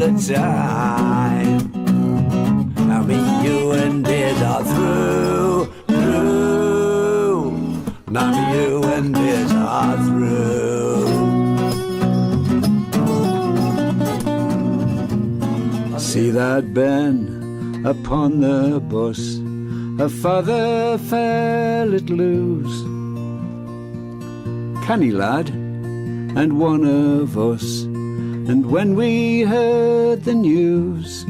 the time. I mean, you and it are through. Now you and it are through. See that Ben upon the bus, her father fell it loose. Canny lad, and one of us. And when we heard the news,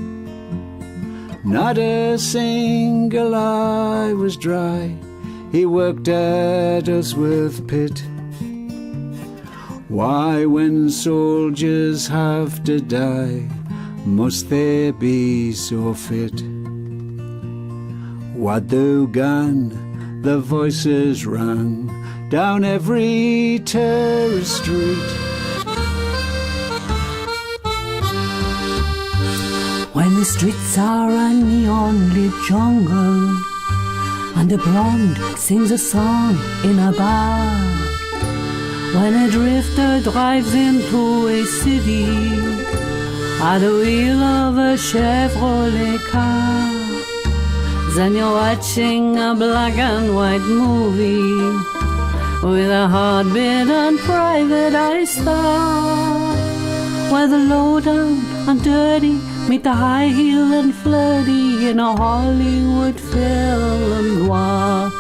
not a single eye was dry. He worked at us with pit. Why, when soldiers have to die, must they be so fit? Wadugan, the voices rang down every terrace street. When the streets are a neon-lit jungle and a blonde sings a song in a bar, when a drifter drives into a city at the wheel of a Chevrolet car, then you're watching a black and white movie with a heartbeat and private eye star, where the low down and dirty meet the high heel and flirty in a Hollywood film noir.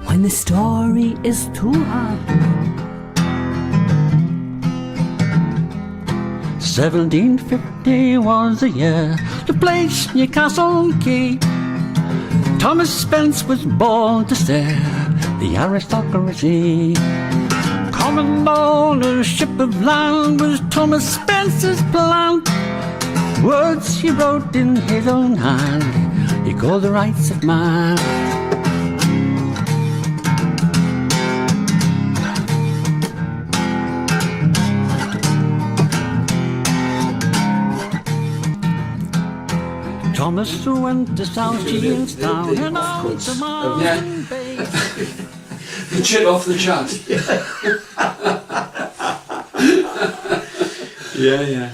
When the story is too hard, 1750 was the year, the place Newcastle Quay. Thomas Spence was born to stare the aristocracy. Common ownership of land was Thomas Spence's plan. Words he wrote in his own hand, he called the rights of man. Thomas went to South Shields Town and out to Martin Bay. The chit off the chat. Yeah.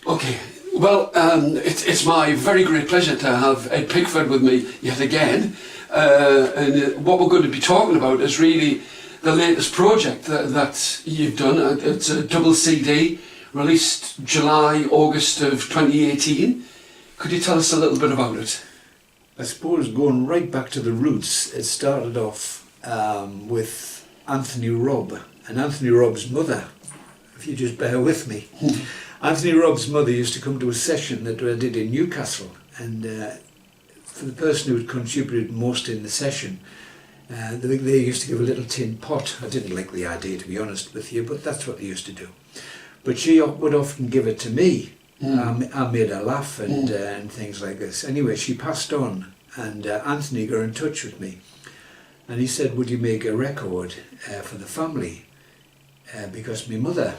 Okay. Well, it's my very great pleasure to have Ed Pickford with me yet again. And what we're going to be talking about is really the latest project that you've done. It's a double CD, released July, August of 2018. Could you tell us a little bit about it? I suppose going right back to the roots, it started off with Anthony Robb and Anthony Robb's mother, if you just bear with me. Anthony Robb's mother used to come to a session that I did in Newcastle, and for the person who had contributed most in the session, they used to give a little tin pot. I didn't like the idea, to be honest with you, but that's what they used to do. But she would often give it to me. I made her laugh and things like this. Anyway, she passed on, and Anthony got in touch with me, and he said, would you make a record for the family, because my mother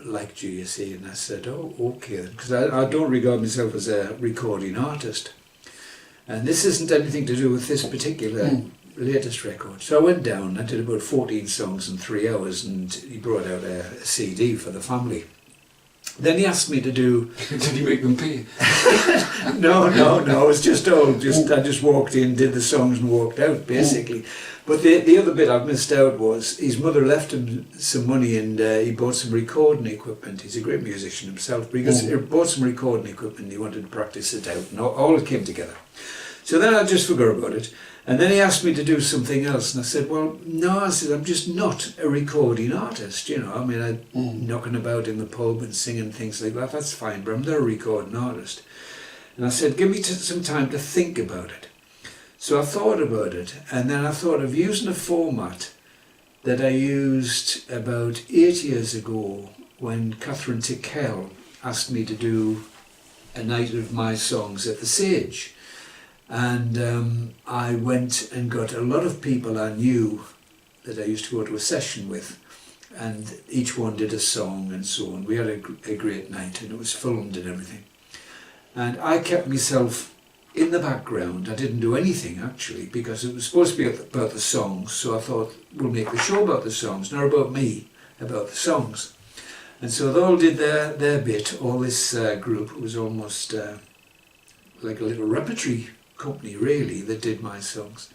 liked you, you see. And I said, oh, okay, because I don't regard myself as a recording artist, and this isn't anything to do with this particular latest record. So I went down, I did about 14 songs in 3 hours, and he brought out a CD for the family. Then he asked me to do... Did you make them pay? No, it was just all, I just walked in, did the songs and walked out, basically. But the other bit I've missed out was his mother left him some money, and he bought some recording equipment. He's a great musician himself, but he bought some recording equipment, he wanted to practice it out, and all it came together. So then I just forgot about it. And then he asked me to do something else, and I said, well, no, I said, I'm just not a recording artist, you know. I mean, I'm knocking about in the pub and singing things like that, that's fine, but I'm not a recording artist. And I said, give me some time to think about it. So I thought about it, and then I thought of using a format that I used about 8 years ago when Catherine Tickell asked me to do a night of my songs at the Sage. And I went and got a lot of people I knew that I used to go to a session with, and each one did a song and so on. We had a great night, and it was filmed and everything. And I kept myself in the background. I didn't do anything actually, because it was supposed to be about the songs, so I thought we'll make the show about the songs, not about me, about the songs. And so they all did their bit. All this group, it was almost like a little repertory company really that did my songs.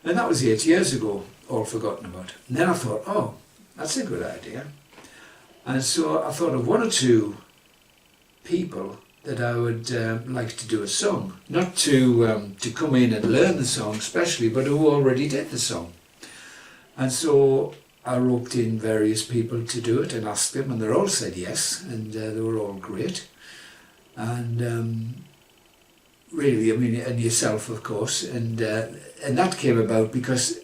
And that was 8 years ago, all forgotten about. And then I thought, oh, that's a good idea. And so I thought of one or two people that I would like to do a song. Not to come in and learn the song especially, but who already did the song. And so I roped in various people to do it and asked them, and they all said yes, and they were all great. And really, I mean, and yourself, of course, and that came about because,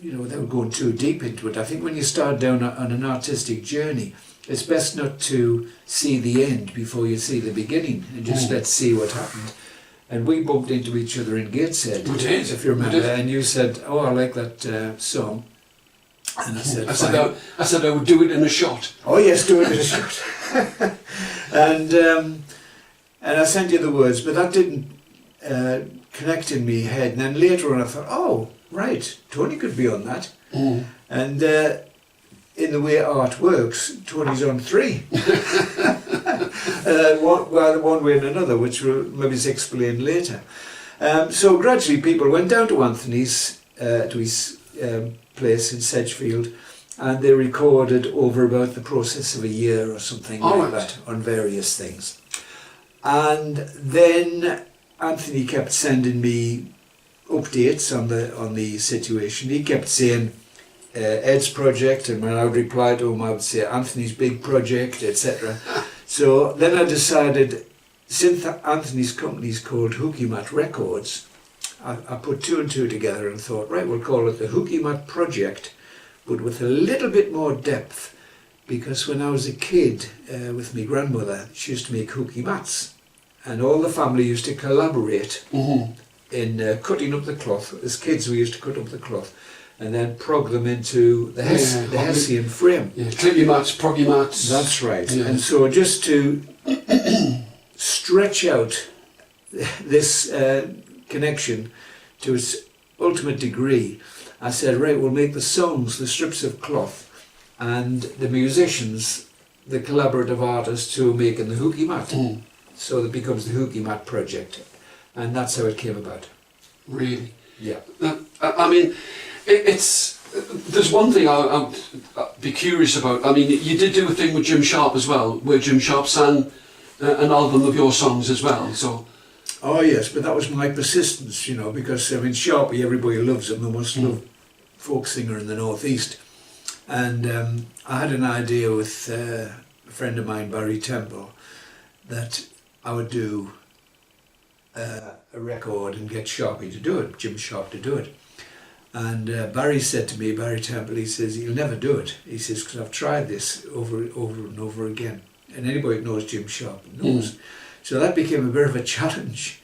you know, without going too deep into it, I think when you start down on an artistic journey, it's best not to see the end before you see the beginning, and just let's see what happened. And we bumped into each other in Gateshead, if you remember, and you said, oh, I like that song. And I said, I said I would do it in a shot. Oh yes, do it in a shot. And I sent you the words, but that didn't connect in my head. And then later on I thought, oh, right, Tony could be on that. And in the way art works, Tony's on 3. One way and another, which we'll maybe explain later. So gradually people went down to Anthony's, to his place in Sedgefield, and they recorded over about the process of a year or something like that on various things. And then Anthony kept sending me updates on the situation. He kept saying Ed's project, and when I would reply to him I would say Anthony's big project, etc. So then I decided, since Anthony's company is called HOOKY MAT Records, I put 2 and 2 together and thought, right, we'll call it the HOOKY MAT Project, but with a little bit more depth, because when I was a kid with my grandmother, she used to make hooky mats, and all the family used to collaborate in cutting up the cloth. As kids we used to cut up the cloth and then prog them into the Hessian frame. Yeah, clippy mats, proggy mats. That's right. Yeah. And so just to stretch out this connection to its ultimate degree, I said, right, we'll make the songs, the strips of cloth, and the musicians, the collaborative artists who are making the hooky mat. So it becomes the HOOKY MAT Project, and that's how it came about. Really? Yeah. I mean, it's there's one thing I'd be curious about. I mean, you did do a thing with Jim Sharp as well, where Jim Sharp sang an album of your songs as well. So. Oh yes, but that was my persistence, you know, because I mean, Sharpie, everybody loves him. They must love folk singer in the northeast, and I had an idea with a friend of mine, Barry Temple, that I would do a record and get Sharpie to do it, Jim Sharp to do it. And Barry said to me, Barry Temple, he says, you'll never do it. He says, because I've tried this over and over again. And anybody who knows Jim Sharp knows. So that became a bit of a challenge.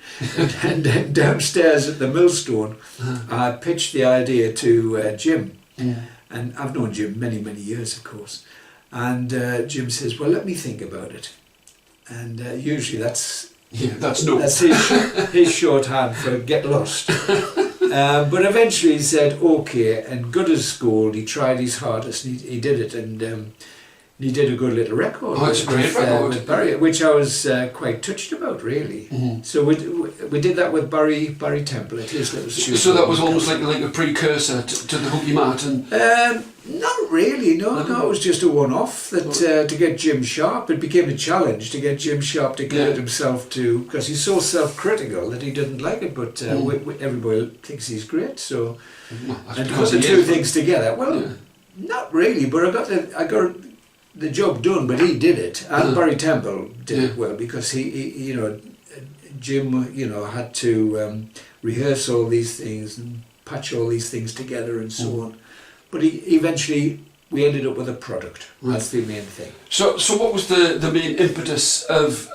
And then downstairs at the Millstone, I pitched the idea to Jim. And I've known Jim many, many years, of course. And Jim says, well, let me think about it. And usually that's his shorthand for get lost. But eventually he said okay, and good as gold. He tried his hardest, and he did it, and he did a good little record. Oh, it's a great record. With Barry, which I was quite touched about, really. So we did that with Barry Temple at his little studio. So that was almost like a precursor to the Hooky Mat, and not really. No, it was just a one-off. That to get Jim Sharp, it became a challenge to get Jim Sharp to commit himself to, because he's so self-critical that he didn't like it, but everybody thinks he's great. So and put the two things together. Well, not really, but I got the job done, but he did it, and Barry Temple did it well, because he Jim, had to rehearse all these things and patch all these things together and so on. But eventually we ended up with a product. That's the main thing. So what was the main impetus of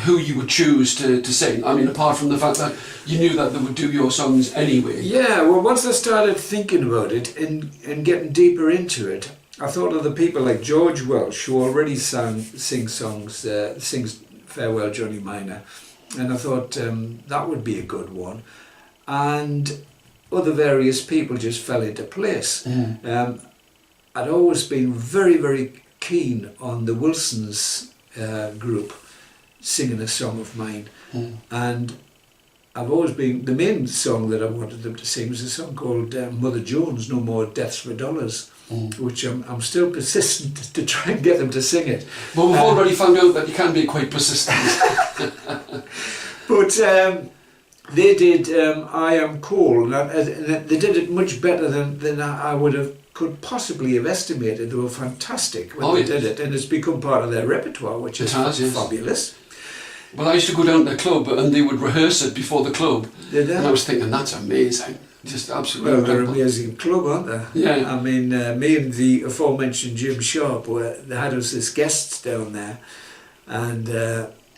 who you would choose to sing? I mean, apart from the fact that you knew that they would do your songs anyway. Yeah, well, once I started thinking about it and getting deeper into it, I thought of the people like George Welsh, who already sings songs, sings Farewell Johnny Minor, and I thought that would be a good one. And other various people just fell into place. I'd always been very, very keen on the Wilsons group singing a song of mine, and I've always been, the main song that I wanted them to sing was a song called Mother Jones, No More Deaths for Dollars, which I'm still persistent to try and get them to sing it. Well, we've already found out that you can be quite persistent. But they did I Am Cool, and they did it much better than I would have could possibly have estimated. They were fantastic when they did it, and it's become part of their repertoire, which is fabulous. Well, I used to go down to the club and they would rehearse it before the club. Did they? And I was thinking, that's amazing. Just absolutely Well, they're an incredible. amazing club, aren't they? Yeah. I mean, me and the aforementioned Jim Sharp, they had us as guests down there, and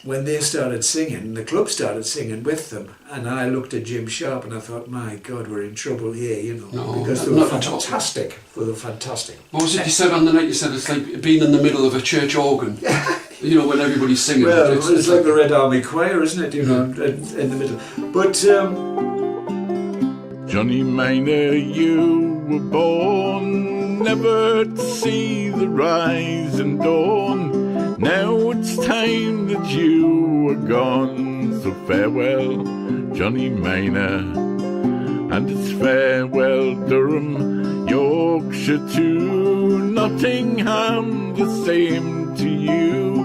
when they started singing, the club started singing with them, and I looked at Jim Sharp and I thought, my God, we're in trouble here, you know, No, because they were fantastic. They were fantastic. What was it you said on the night? You said it's like being in the middle of a church organ. You know, when everybody's singing. Well, it's like the Red Army Choir, isn't it? You know, in the middle. But Johnny Miner, you were born never to see the rise and dawn. Now it's time that you are gone. So farewell, Johnny Miner, and it's farewell Durham, Yorkshire to Nottingham, the same to you.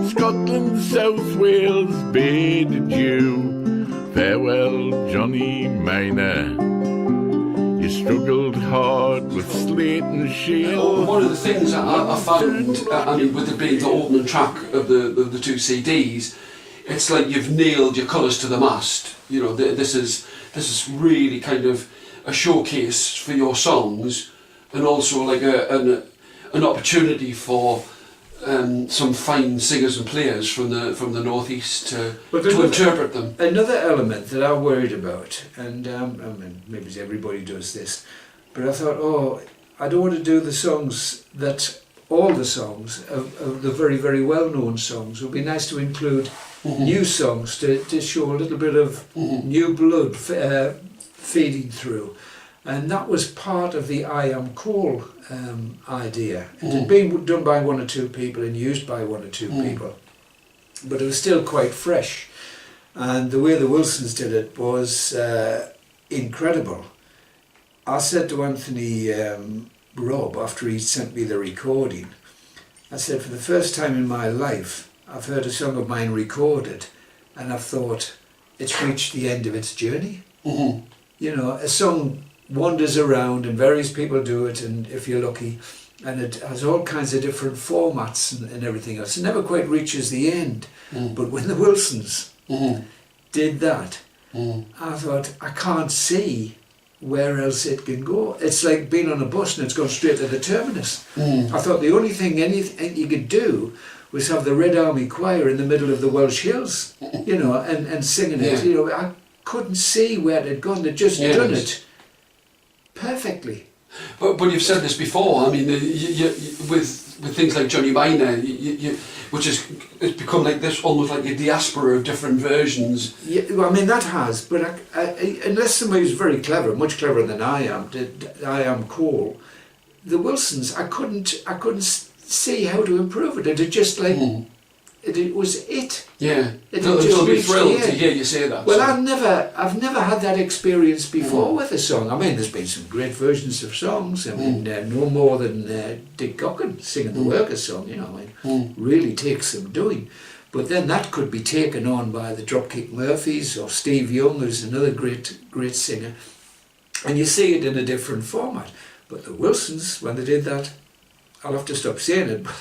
Scotland, South Wales bid adieu. Farewell, Johnny Miner. You struggled hard with slate and shield. One of the things I found, I mean, with it being the opening track of the two CDs, it's like you've nailed your colours to the mast. You know, this is really kind of a showcase for your songs, and also like an opportunity for some fine singers and players from the northeast to interpret them. Another element that I worried about, and I mean, maybe everybody does this, but I thought, I don't want to do the songs that, all the songs of the very, very well-known songs. It would be nice to include new songs to show a little bit of new blood feeding through. And that was part of the I Am Cool idea. It had been done by one or two people and used by one or two people, but it was still quite fresh. And the way the Wilsons did it was incredible. I said to Anthony Robb, after he sent me the recording, I said, for the first time in my life, I've heard a song of mine recorded, and I've thought, it's reached the end of its journey. You know, a song wanders around and various people do it, and if you're lucky, and it has all kinds of different formats and everything else. It never quite reaches the end. But when the Wilsons did that, I thought, I can't see where else it can go. It's like being on a bus and it's gone straight to the terminus. I thought the only thing anything you could do was have the Red Army Choir in the middle of the Welsh Hills, you know, and singing it. You know, I couldn't see where it had gone. They'd just done it perfectly. But you've said this before. I mean, with things like Johnny Miner, which is it's become like this, almost like a diaspora of different versions. Yeah, well, I mean that has, but unless somebody who's very clever, much cleverer than I am, did I Am Cool, the Wilsons, I couldn't see how to improve it. It had just like it was it. Yeah, They'll be thrilled to hear you say that. Well, so. I've never had that experience before with a song. I mean, there's been some great versions of songs. I mean, no more than Dick Gaughan singing the Workers song. You know, it really takes some doing. But then that could be taken on by the Dropkick Murphys or Steve Young, who's another great singer, and you see it in a different format. But the Wilsons, when they did that, I'll have to stop saying it, but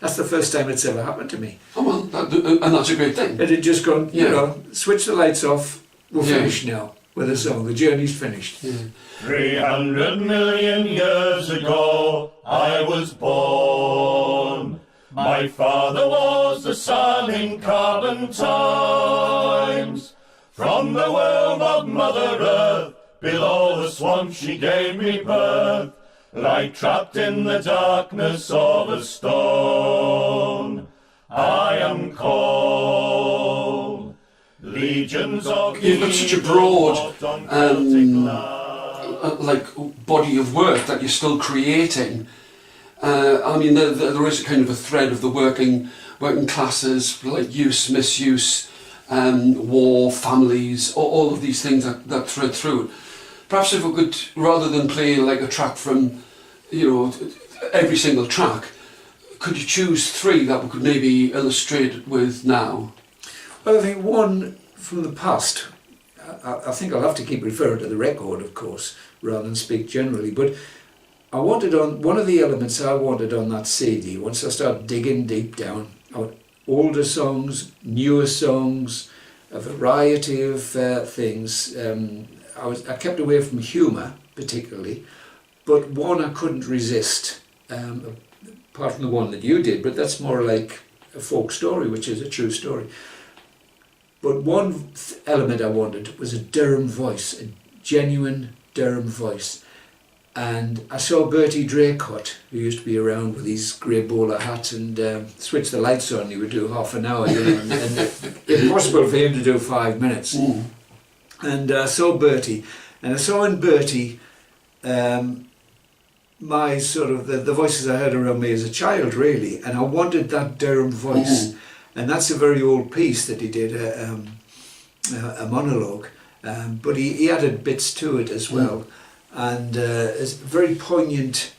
that's the first time it's ever happened to me. Oh well, and that's a great thing. It had just gone, you know, switch the lights off, we're finished now with the song, the journey's finished. 300 million years ago I was born. My father was the sun in carbon times. From the womb of Mother Earth, below the swamp she gave me birth. Like trapped in the darkness of a stone, I am cold. Legions of You've got such a broad like body of work that you're still creating, I mean, there is a kind of a thread of the working classes, like use, misuse, war, families, all of these things that thread through it. Perhaps if we could, rather than play like a track from, every single track, could you choose 3 that we could maybe illustrate with now? Well, I think one from the past, I think I'll have to keep referring to the record, of course, rather than speak generally, but I wanted on, one of the elements I wanted on that CD, once I started digging deep down, older songs, newer songs, a variety of things. I kept away from humour, particularly, but one I couldn't resist, apart from the one that you did, but that's more like a folk story, which is a true story. But one element I wanted was a Durham voice, a genuine Durham voice. And I saw Bertie Draycott, who used to be around with his grey bowler hat and switch the lights on, he would do half an hour, and impossible for him to do 5 minutes. And I saw Bertie, and I saw in Bertie my sort of, the voices I heard around me as a child, really, and I wanted that Durham voice. And that's a very old piece that he did, a monologue, but he added bits to it as well. And it's a very poignant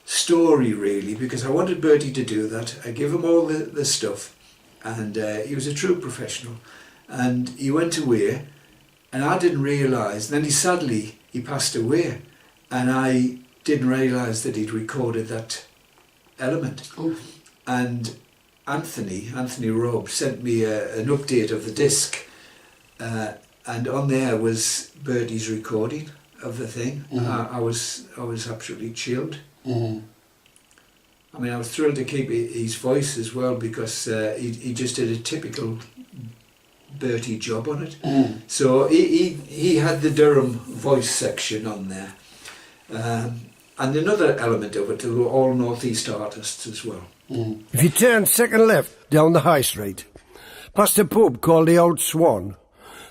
story, really, because I wanted Bertie to do that. I gave him all the stuff, and he was a true professional. And he went away, and I didn't realise, then he passed away, and I didn't realise that he'd recorded that element. And Anthony Robb sent me an update of the disc, and on there was Bertie's recording of the thing. I was absolutely chilled. I mean, I was thrilled to keep his voice as well, because he just did a typical Bertie job on it. So he had the Durham voice section on there, and another element of it, they were all northeast artists as well. If you turn second left down the high street, past a pub called the Old Swan,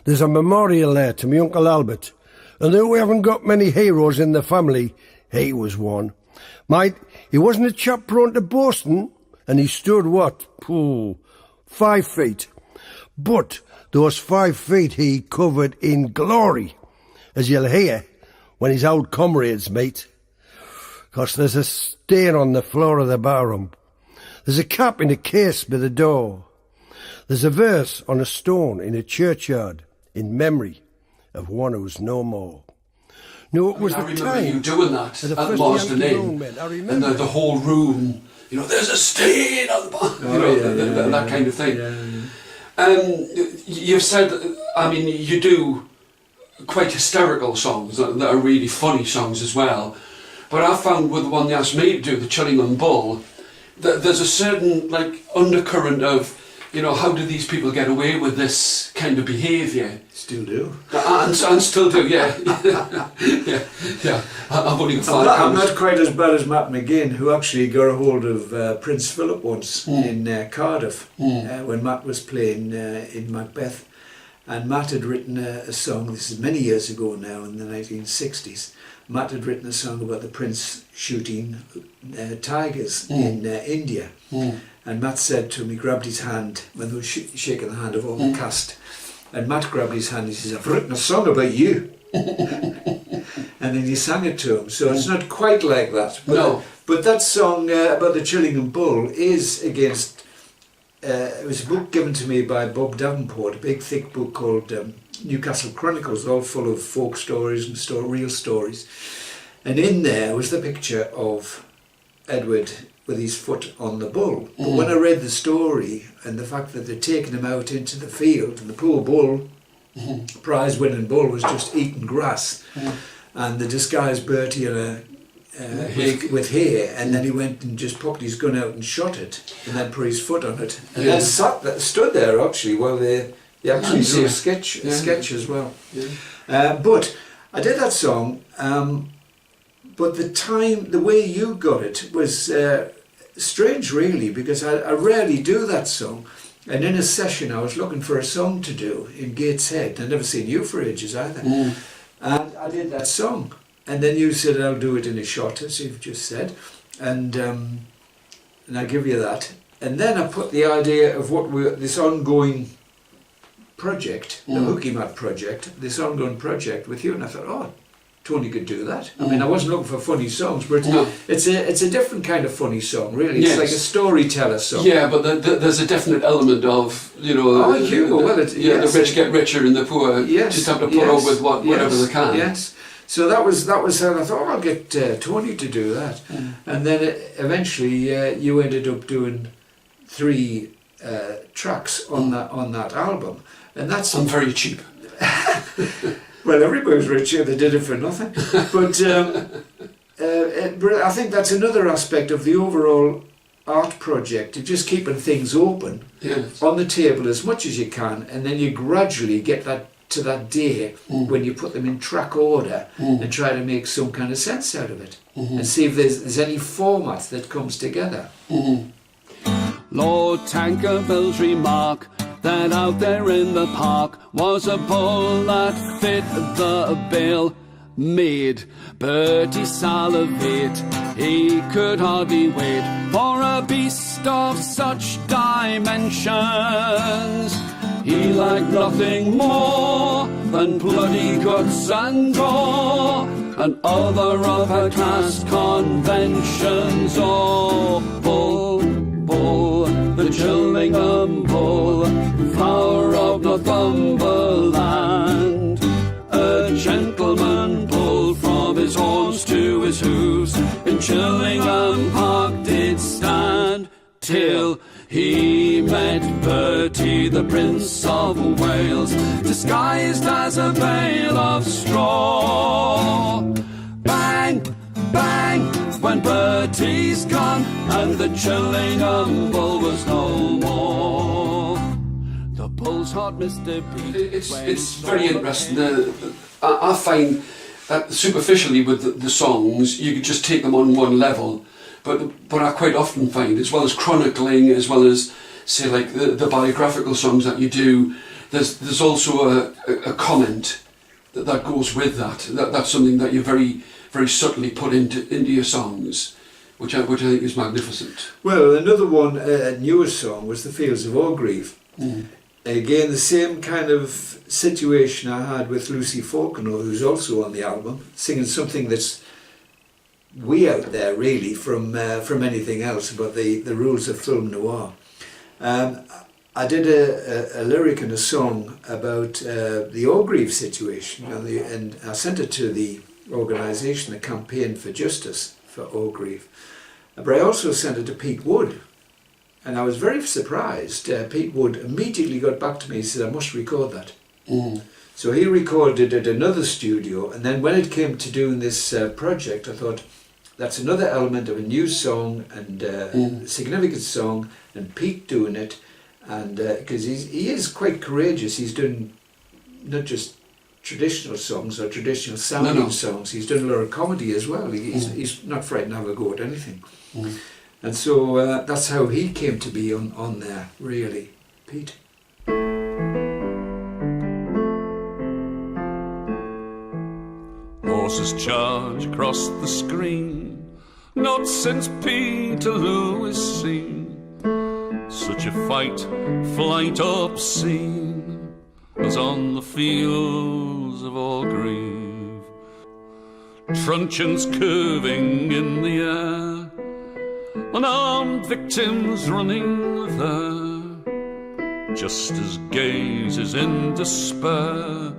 there's a memorial there to my Uncle Albert. And though we haven't got many heroes in the family, he was one. Mate, he wasn't a chap prone to boasting, and he stood, 5 feet. But those 5 feet he covered in glory, as you'll hear when his old comrades meet. 'Cause there's a stain on the floor of the barroom. There's a cap in a case by the door. There's a verse on a stone in a churchyard in memory of one who's no more. No, it was the time. I remember you doing that at the Marsden Inn, and the whole room, there's a stain on the bottom, that kind of thing. You've said, I mean, you do quite hysterical songs that are really funny songs as well, but I found with the one they asked me to do, the Chillingham Bull, that there's a certain undercurrent of, how do these people get away with this kind of behaviour? Still do. And still do, yeah. yeah. I've only got 5 I'm not quite as bad as Matt McGinn, who actually got a hold of Prince Philip once in Cardiff, when Matt was playing in Macbeth. And Matt had written a song, this is many years ago now, in the 1960s. Matt had written a song about the prince shooting tigers in India. And Matt said to him, he grabbed his hand when they were shaking the hand of all the cast. And Matt grabbed his hand and he says, I've written a song about you. And then he sang it to him. So it's not quite like that. But, no. But that song about the Chillingham Bull is against, it was a book given to me by Bob Davenport, a big thick book called Newcastle Chronicles, all full of folk stories and real stories. And in there was the picture of Edward with his foot on the bull. But when I read the story and the fact that they'd taken him out into the field and the poor bull, prize-winning bull, was just eating grass, and they disguised Bertie in a with hair, and then he went and just popped his gun out and shot it, and then put his foot on it, and then stood there actually while they actually do a sketch as well. But I did that song, but the way you got it was strange, really, because I rarely do that song. And in a session, I was looking for a song to do in Gateshead. I'd never seen you for ages either. And I did that song. And then you said, I'll do it in a shot, as you've just said. and I give you that. And then I put the idea of this ongoing project, the HOOKY MAT project, this ongoing project with you, and I thought, oh, Tony could do that. I mean, I wasn't looking for funny songs, but it's a different kind of funny song, really. It's like a storyteller song. Yeah, but there's a definite element of, you know, the rich get richer and the poor just have to put up with whatever they can. Yes. So that was how I thought, I'll get Tony to do that. And then eventually you ended up doing 3 tracks on that album. And that's... I'm very cheap. Well, everybody's rich here, they did it for nothing. But I think that's another aspect of the overall art project, of just keeping things open on the table as much as you can, and then you gradually get that to that day when you put them in track order and try to make some kind of sense out of it and see if there's any format that comes together. Lord Tankerville's remark that out there in the park was a bull that fit the bill made Bertie salivate. He could hardly wait for a beast of such dimensions. He liked nothing more than bloody guts and gore and other of her class conventions. Oh, bull, bull, the Gillingham bull, flower of Northumberland. A gentleman pulled from his horns to his hooves, in Gillingham Park did stand, till he met Bertie, the Prince of Wales, disguised as a bale of straw. Bang, bang, when Bertie's gone, and the Gillingham bull was no more. The bull's heart missed a beat. It's very interesting. I find that superficially with the songs, you could just take them on one level. But I quite often find, as well as chronicling, as well as, say, like the biographical songs that you do, there's also a comment that goes with that. That's something that you very, very subtly put into your songs, which I think is magnificent. Well, another one, a newer song, was The Fields of Orgreave. Again, the same kind of situation I had with Lucy Faulkner, who's also on the album, singing something that's way out there, really, from anything else about the rules of film noir. I did a lyric and a song about the Orgreave situation, and I sent it to the organisation, the Campaign for Justice for Orgreave. But I also sent it to Pete Wood, and I was very surprised. Pete Wood immediately got back to me and said, I must record that. So he recorded it at another studio, and then when it came to doing this project, I thought, that's another element of a new song and a significant song, and Pete doing it, and because he is quite courageous. He's doing not just traditional songs or traditional sounding songs, he's done a lot of comedy as well. He's not frightened to have a go at anything. And so that's how he came to be on there, really, Pete. Horses charge across the screen, not since Peterloo is seen. Such a flight obscene, as on the fields of Orgreave. Truncheons curving in the air, unarmed victims running there. Justice gazes in despair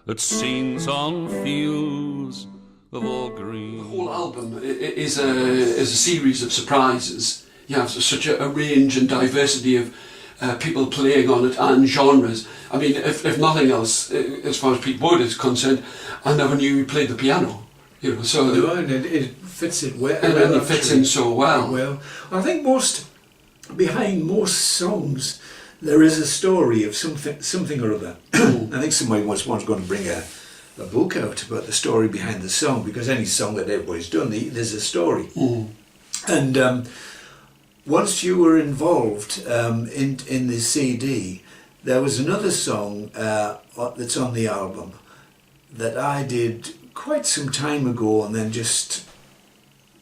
at scenes on fields of Orgreave. The whole album is a series of surprises. You have such a range and diversity of people playing on it and genres. I mean, if nothing else, as far as Pete Wood is concerned, I never knew he played the piano. You know, so and it fits it well. And it fits in so well. Well, I think behind most songs, there is a story of something or other. I think somebody once going to bring a book out about the story behind the song, because any song that everybody's done, there's a story. And once you were involved in the CD, there was another song that's on the album that I did quite some time ago, and then just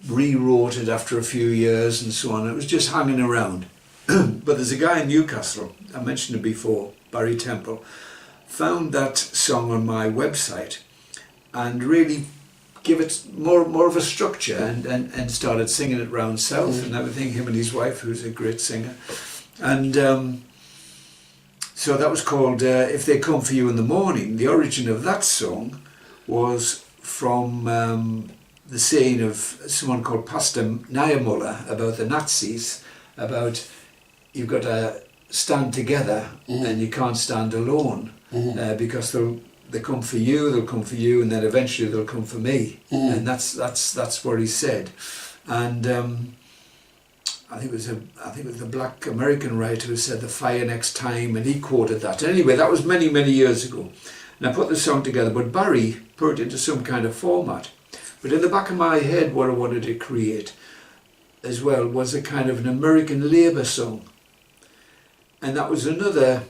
rewrote it after a few years and so on. It was just hanging around. But there's a guy in Newcastle, I mentioned it before, Barry Temple, found that song on my website and really give it more of a structure and started singing it round south and everything, him and his wife, who's a great singer. And so that was called If They Come For You in the Morning. The origin of that song was from the saying of someone called Pastor Niemöller about the Nazis, about you've got to stand together and you can't stand alone because they come for you, they'll come for you, and then eventually they'll come for me. And that's what he said. And I think it was the black American writer who said the fire next time, and he quoted that. Anyway, that was many years ago. And I put the song together, but Barry put it into some kind of format. But in the back of my head, what I wanted to create as well was a kind of an American Labour song. And that was another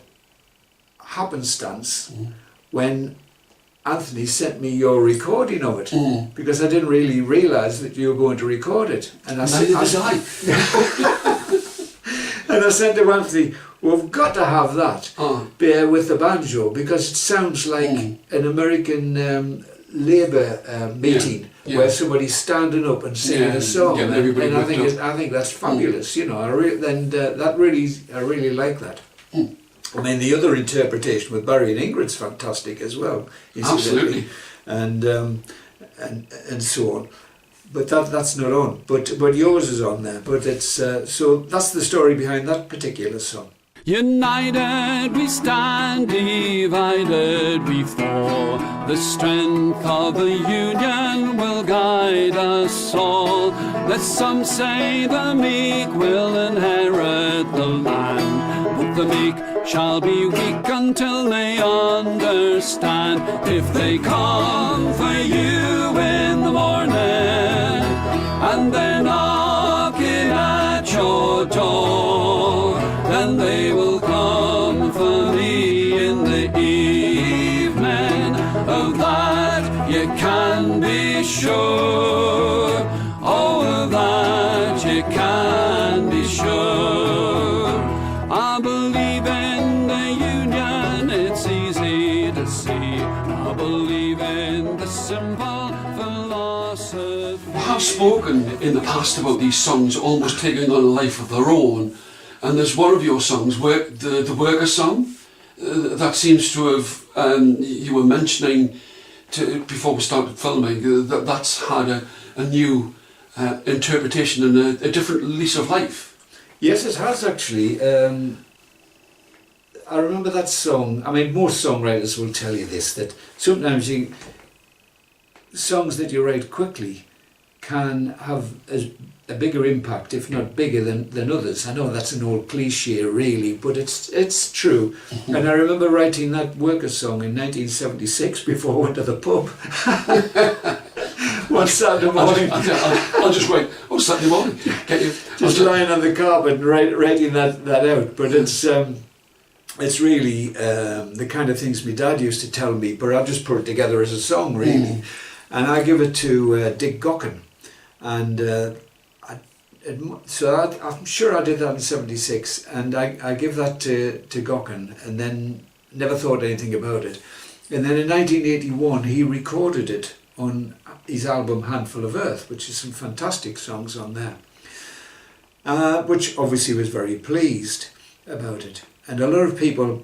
happenstance when Anthony sent me your recording of it, because I didn't really realise that you were going to record it. And I said, and I said to Anthony, we've got to have that with the banjo, because it sounds like an American Labour meeting where somebody's standing up and singing a song, and I think that's fabulous. You know, I really like that. I mean, the other interpretation with Barry and Ingrid's fantastic as well. Absolutely. And so on. But that's not on. But yours is on there. But it's so that's the story behind that particular song. United we stand, divided we fall. The strength of the union will guide us all. Let some say the meek will inherit the land, but the meek shall be weak until they understand. If they come for you in the morning and they're knocking at your door, then they will come for me in the evening. Of that you can be sure. Oh, of that you can be sure. I believe in the union, it's easy to see. I believe in the simple philosophy. We have spoken in the past about these songs almost taking on a life of their own. And there's one of your songs, the Worker song, that seems to have, you were mentioning before we started filming, that's had a new interpretation and a different lease of life. Yes, it has actually. I remember that song. I mean, most songwriters will tell you this, that sometimes songs that you write quickly can have a bigger impact, if not bigger than others. I know that's an old cliche really, but it's true. And I remember writing that Worker song in 1976 before I went to the pub. One Saturday morning. I'll just wait. Oh, Saturday morning. Get you. Just lying on the carpet and writing that out. But it's really the kind of things my dad used to tell me, but I've just put it together as a song really. And I give it to Dick Gaughan. And I'm sure I did that in 76, and I give that to Gaughan, and then never thought anything about it. And then in 1981 he recorded it on his album Handful of Earth, which is some fantastic songs on there, which obviously was very pleased about it. And a lot of people,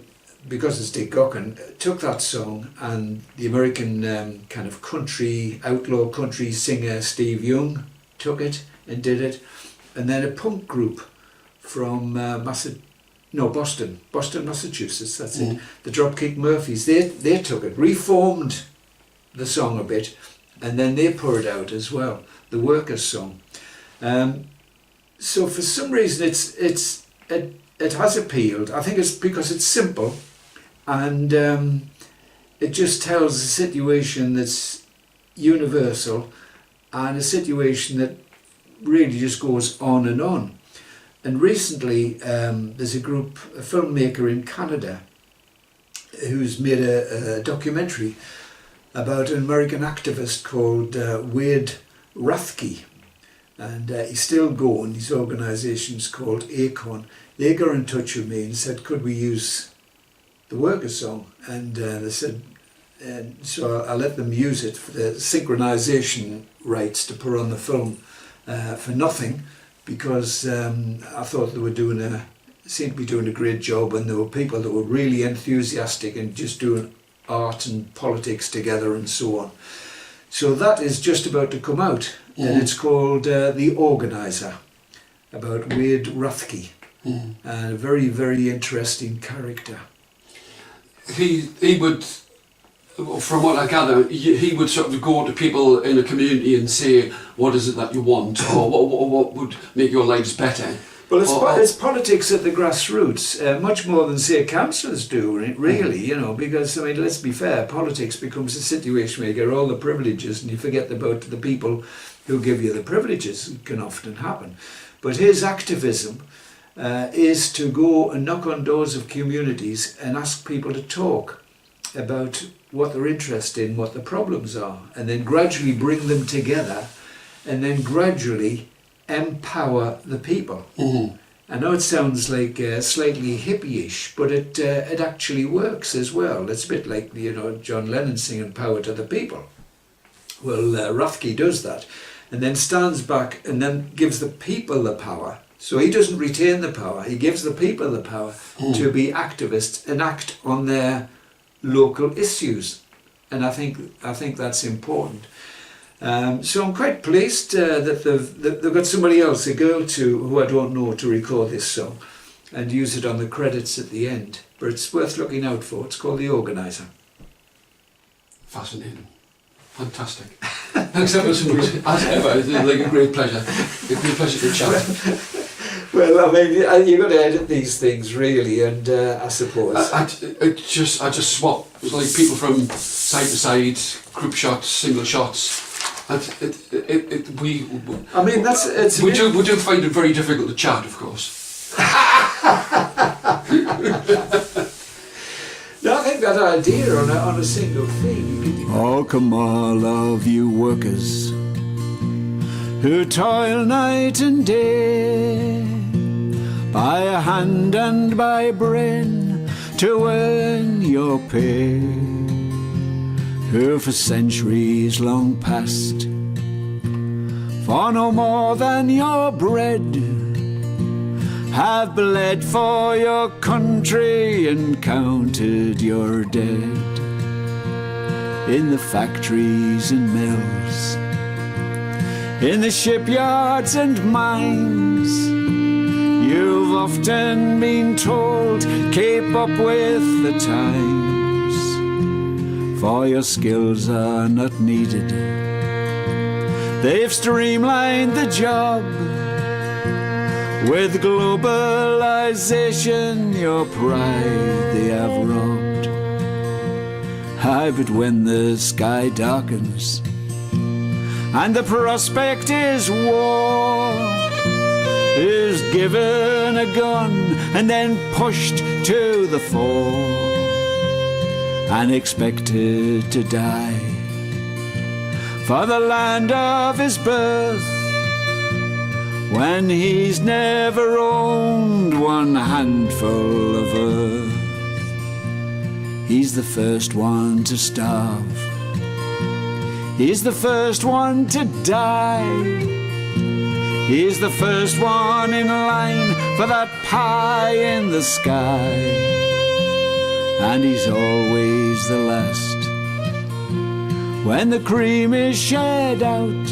because it's Dick Gaughan, took that song, and the American kind of country, outlaw country singer Steve Young took it and did it. And then a punk group from Boston, Massachusetts, that's it. The Dropkick Murphys, they took it, reformed the song a bit, and then they put it out as well, the Workers song. So for some reason it has appealed. I think it's because it's simple, and it just tells a situation that's universal, and a situation that really just goes on and on. And recently there's a filmmaker in Canada who's made a documentary about an American activist called Wade Rathke, And he's still going. His organisation's called ACON. They got in touch with me and said, could we use the workers' song? And they said, and so I let them use it for the synchronisation rights to put on the film for nothing, because I thought they were seemed to be doing a great job, and there were people that were really enthusiastic and just doing art and politics together and so on. So that is just about to come out, and it's called The Organiser, about Wade Rathke, and a very, very interesting character. He would, from what I gather, he would sort of go to people in a community and say, what is it that you want, or what would make your lives better? Well, it's politics at the grassroots, much more than, say, councillors do, really, you know, because, I mean, let's be fair, politics becomes a situation where you get all the privileges and you forget about the people who give you the privileges. It can often happen. But his activism is to go and knock on doors of communities and ask people to talk about what they're interested in, what the problems are, and then gradually bring them together, and then gradually empower the people. I know it sounds like slightly hippie-ish, but it actually works as well. It's a bit like, you know, John Lennon singing "Power to the People." Well, Rathke does that, and then stands back and then gives the people the power. So he doesn't retain the power; he gives the people the power to be activists and act on their local issues, and I think that's important. So I'm quite pleased that they've got somebody else, a girl who I don't know, to record this song and use it on the credits at the end. But it's worth looking out for. It's called The Organiser. Fascinating. Fantastic. Thanks ever so much. As ever, it's like a great pleasure. It's been a pleasure to chat. Well, I mean, you've got to edit these things, really, and I suppose. I just swap. It's like people from side to side, group shots, single shots. We do find it very difficult to chat, of course. No, I think that idea on a single theme. Oh, come all of you workers who toil night and day, by hand and by brain, to earn your pay, who for centuries long past, for no more than your bread, have bled for your country and counted your dead. In the factories and mills, in the shipyards and mines, you've often been told, keep up with the times, for your skills are not needed. They've streamlined the job. With globalization, your pride they have robbed. Aye, but when the sky darkens and the prospect is war, is given a gun and then pushed to the fore and expected to die for the land of his birth, when he's never owned one handful of earth. He's the first one to starve, he's the first one to die, he's the first one in line for that pie in the sky, and he's always the last when the cream is shared out,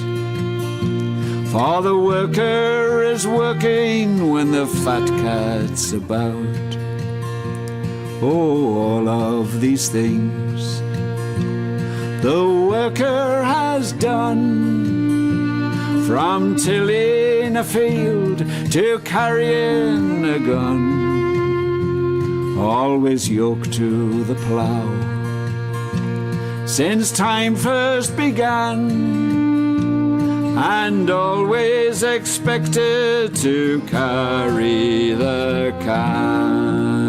for the worker is working when the fat cat's about. Oh, all of these things the worker has done, from tilling a field to carrying a gun, always yoked to the plough since time first began, and always expected to carry the can.